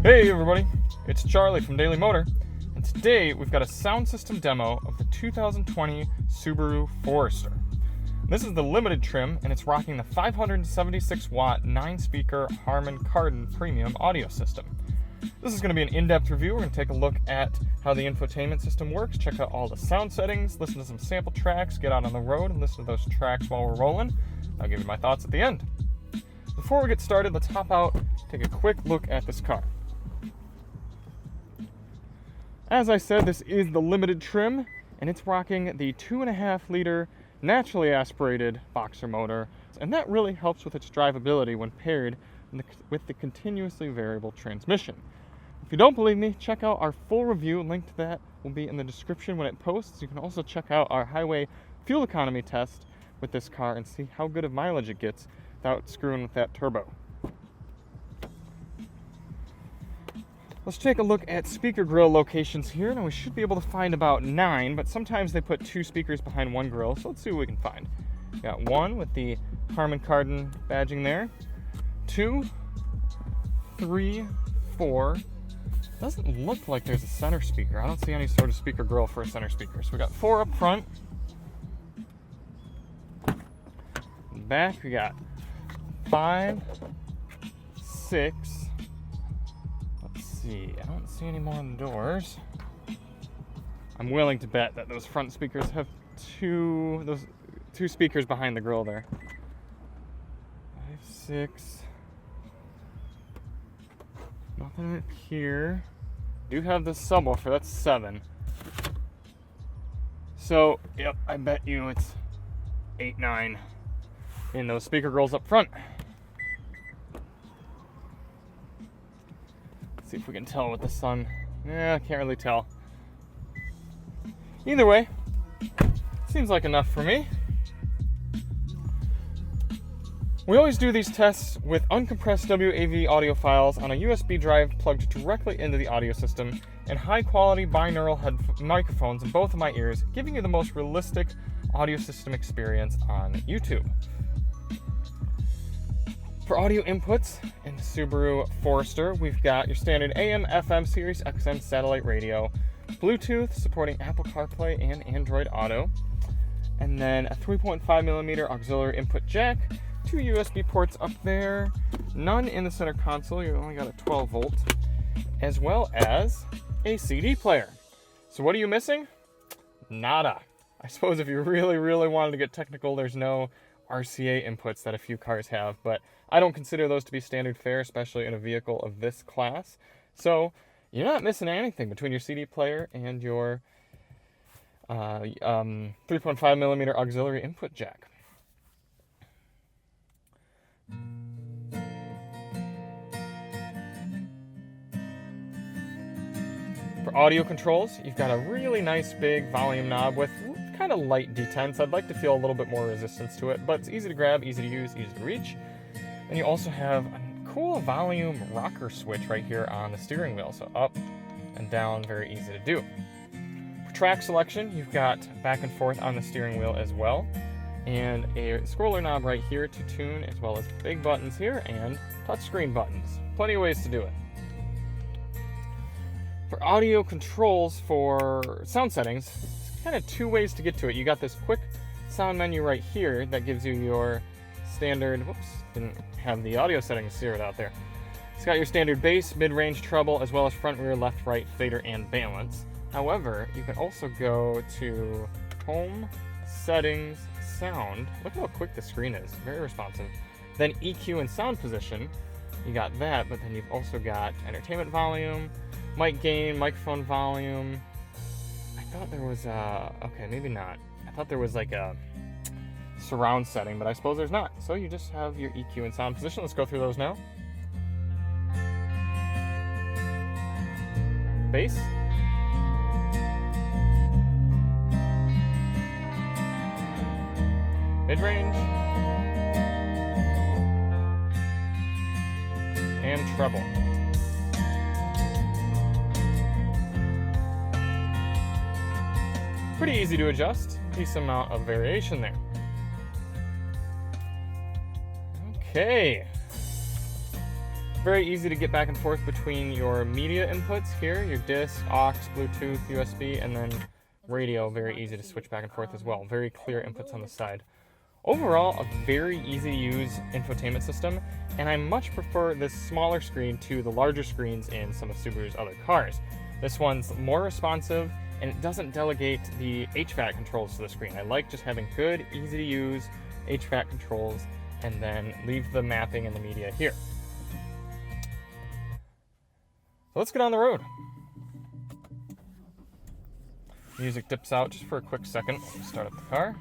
Hey everybody, it's Charlie from Daily Motor, and today we've got a sound system demo of the 2020 Subaru Forester. This is the limited trim, and it's rocking the 576 watt 9-speaker Harman Kardon premium audio system. This is going to be an in-depth review. We're going to take a look at how the infotainment system works, check out all the sound settings, listen to some sample tracks, get out on the road and listen to those tracks while we're rolling. I'll give you my thoughts at the end. Before we get started, let's hop out, take a quick look at this car. As I said, this is the limited trim, and it's rocking the 2.5-liter naturally aspirated boxer motor, and that really helps with its drivability when paired with the continuously variable transmission. If you don't believe me, check out our full review. Link to that will be in the description when it posts. You can also check out our highway fuel economy test with this car and see how good of mileage it gets without screwing with that turbo. Let's take a look at speaker grill locations here. Now we should be able to find about 9, but sometimes they put 2 speakers behind one grill, so let's see what we can find. We got 1 with the Harman Kardon badging there, 2, 3, 4. Doesn't look like there's a center speaker. I don't see any sort of speaker grill for a center speaker. So we got 4 up front. In the back we got 5, 6. I don't see any more on the doors. I'm willing to bet that those front speakers have two speakers behind the grill there. 5, 6. Nothing up here. Do have the subwoofer, that's 7. So, yep, I bet you it's 8, 9 in those speaker grills up front. See if we can tell with the sun. Yeah, can't really tell. Either way, seems like enough for me. We always do these tests with uncompressed WAV audio files on a USB drive plugged directly into the audio system and high-quality binaural microphones in both of my ears, giving you the most realistic audio system experience on YouTube. For audio inputs in the Subaru Forester, we've got your standard AM, FM, Sirius XM satellite radio, Bluetooth supporting Apple CarPlay and Android Auto, and then a 3.5mm auxiliary input jack, 2 USB ports up there, none in the center console, you only got a 12 volt, as well as a CD player. So what are you missing? Nada. I suppose if you really wanted to get technical, there's no RCA inputs that a few cars have, but I don't consider those to be standard fare, especially in a vehicle of this class. So you're not missing anything between your CD player and your 3.5mm auxiliary input jack. For audio controls, you've got a really nice big volume knob with kind of light detents. I'd like to feel a little bit more resistance to it, but it's easy to grab, easy to use, easy to reach. And you also have a cool volume rocker switch right here on the steering wheel, so up and down, very easy to do. For track selection, you've got back and forth on the steering wheel as well, and a scroller knob right here to tune, as well as big buttons here and touchscreen buttons. Plenty of ways to do it. For audio controls for sound settings, it's kind of 2 ways to get to it. You got this quick sound menu right here that gives you your standard, didn't have the audio settings zeroed out there. It's got your standard bass, mid-range, treble, as well as front, rear, left, right, fader, and balance. However, you can also go to home, settings, sound. Look how quick the screen is, very responsive. Then EQ and sound position, you got that, but then you've also got entertainment volume, mic gain, microphone volume. I thought there was okay, maybe not. I thought there was like a surround setting, but I suppose there's not. So you just have your EQ and sound position. Let's go through those now. Bass. Mid-range. And treble. Pretty easy to adjust. Decent amount of variation there. Okay. Very easy to get back and forth between your media inputs here, your disc, aux, Bluetooth, USB, and then radio. Very easy to switch back and forth as well. Very clear inputs on the side. Overall, a very easy to use infotainment system, and I much prefer this smaller screen to the larger screens in some of Subaru's other cars. This one's more responsive, and it doesn't delegate the HVAC controls to the screen. I like just having good, easy to use HVAC controls, and then leave the mapping and the media here. So let's get on the road. Music dips out just for a quick second. Start up the car.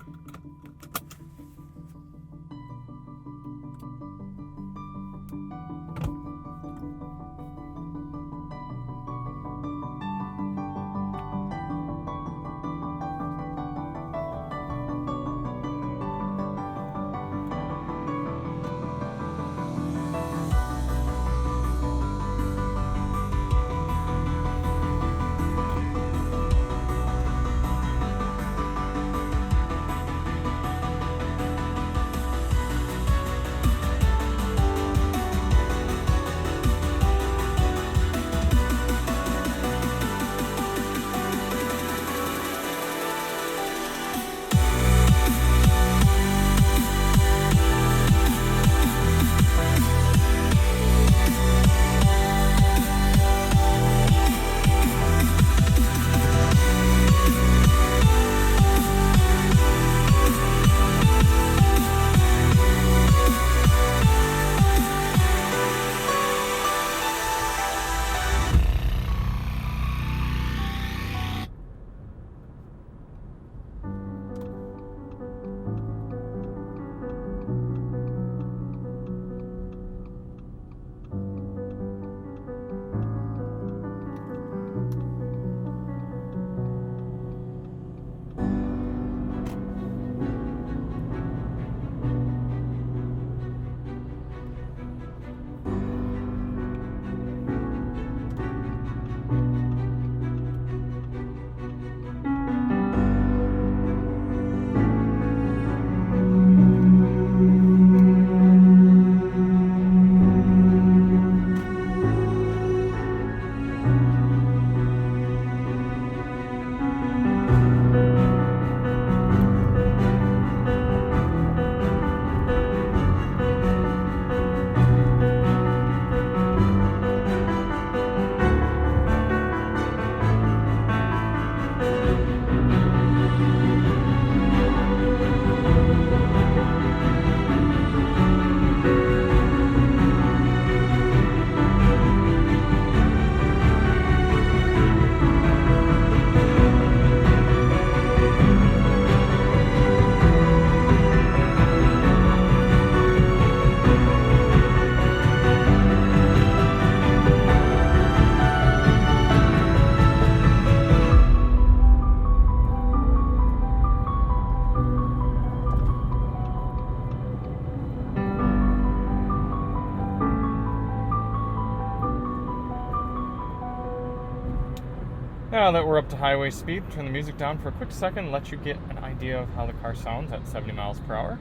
Now that we're up to highway speed, turn the music down for a quick second, let you get an idea of how the car sounds at 70 miles per hour.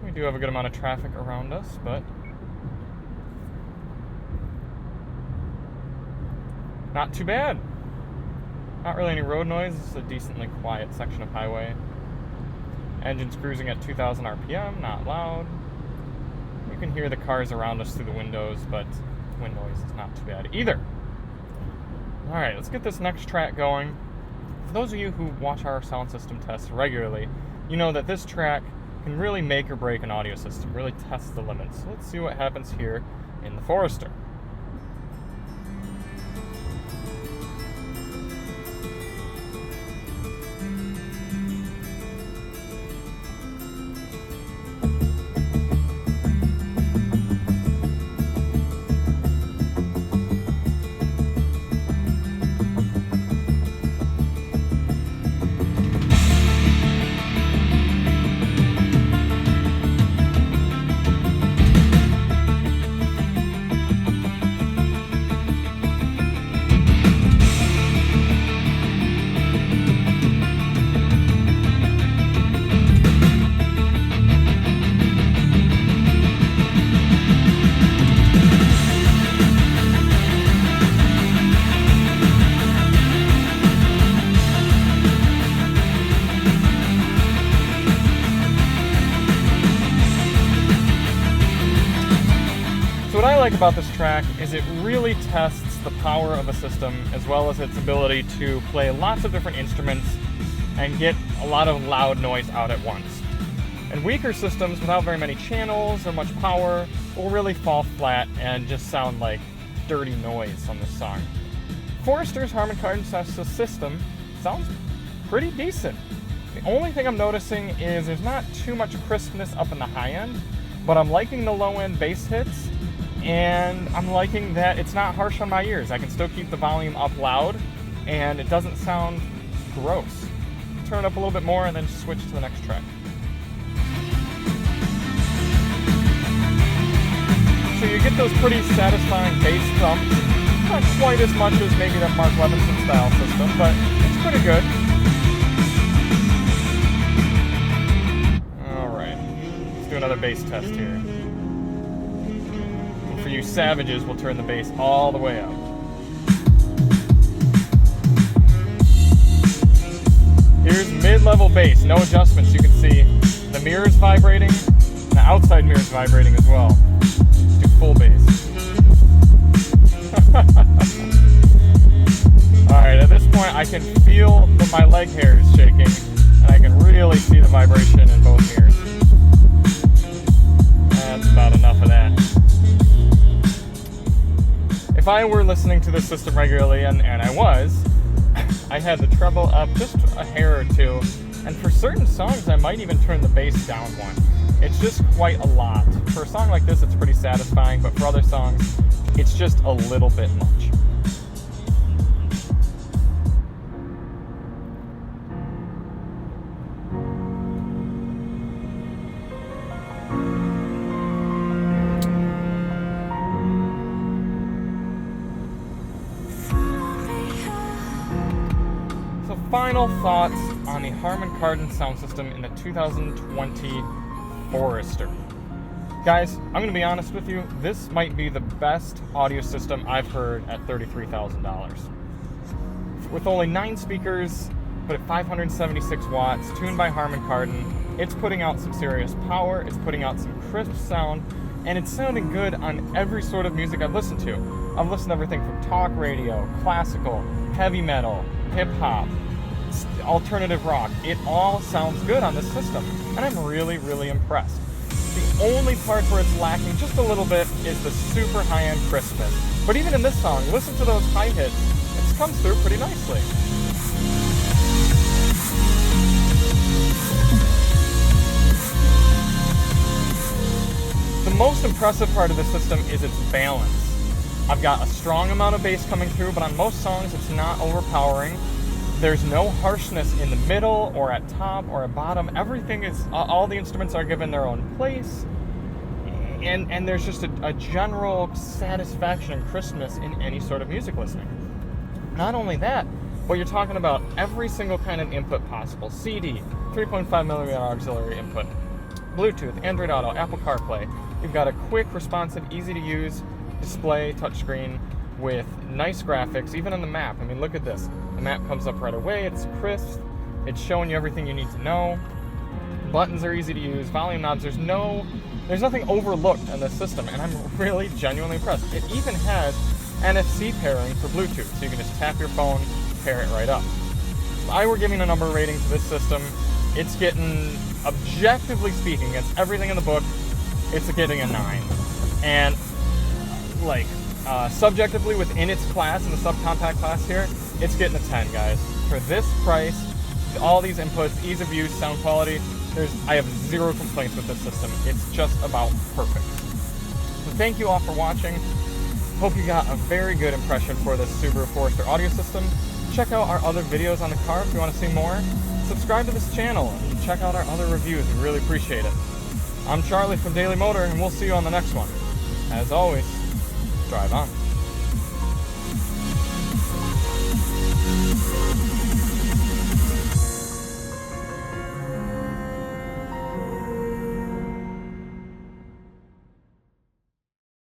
We do have a good amount of traffic around us, but not too bad. Not really any road noise. This is a decently quiet section of highway. Engine's cruising at 2,000 RPM, not loud. You can hear the cars around us through the windows, but wind noise is not too bad either. Alright, let's get this next track going. For those of you who watch our sound system tests regularly, you know that this track can really make or break an audio system, really test the limits. So let's see what happens here in the Forester. like about this track is it really tests the power of a system as well as its ability to play lots of different instruments and get a lot of loud noise out at once. And weaker systems without very many channels or much power will really fall flat and just sound like dirty noise on this song. Forrester's Harman Kardon system sounds pretty decent. The only thing I'm noticing is there's not too much crispness up in the high end, but I'm liking the low end bass hits, and I'm liking that it's not harsh on my ears. I can still keep the volume up loud, and it doesn't sound gross. Turn it up a little bit more and then switch to the next track. So you get those pretty satisfying bass thumps. Not quite as much as maybe that Mark Levinson style system, but it's pretty good. Alright, let's do another bass test here. And for you savages, we'll turn the bass all the way up. Here's mid-level bass, no adjustments. You can see the mirrors vibrating, and the outside mirrors vibrating as well. Let's do full bass. Alright, at this point I can feel my leg hairs shaking, and I can really see the vibration in both ears. That's about enough of that. If I were listening to this system regularly, and I was, I had the treble up just a hair or two, and for certain songs I might even turn the bass down one. It's just quite a lot. For a song like this it's pretty satisfying, but for other songs it's just a little bit much. So final thoughts on the Harman Kardon sound system in the 2020 Forester. Guys, I'm going to be honest with you, this might be the best audio system I've heard at $33,000. With only 9 speakers, but at 576 watts, tuned by Harman Kardon, it's putting out some serious power, it's putting out some crisp sound, and it's sounding good on every sort of music I've listened to. I've listened to everything from talk radio, classical, heavy metal, hip-hop, alternative rock. It all sounds good on this system, and I'm really, really impressed. The only part where it's lacking just a little bit is the super high-end crispness. But even in this song, listen to those high hits. It comes through pretty nicely. The most impressive part of the system is its balance. I've got a strong amount of bass coming through, but on most songs it's not overpowering. There's no harshness in the middle or at top or at bottom. Everything is, all the instruments are given their own place. And there's just a general satisfaction and crispness in any sort of music listening. Not only that, but you're talking about every single kind of input possible. CD, 3.5mm auxiliary input, Bluetooth, Android Auto, Apple CarPlay. You've got a quick, responsive, easy to use display, touchscreen with nice graphics, even on the map. I mean, look at this. The map comes up right away, it's crisp, it's showing you everything you need to know. Buttons are easy to use, volume knobs, there's nothing overlooked in this system, and I'm really genuinely impressed. It even has NFC pairing for Bluetooth, so you can just tap your phone, pair it right up. If I were giving a number rating to this system, it's getting, objectively speaking, against everything in the book, it's getting a 9. And subjectively within its class, in the subcompact class here, it's getting a 10, guys. For this price, all these inputs, ease of use, sound quality, I have zero complaints with this system. It's just about perfect. So thank you all for watching. Hope you got a very good impression for this Subaru Forester audio system. Check out our other videos on the car if you want to see more. Subscribe to this channel and check out our other reviews. We really appreciate it. I'm Charlie from Daily Motor, and we'll see you on the next one. As always, drive on.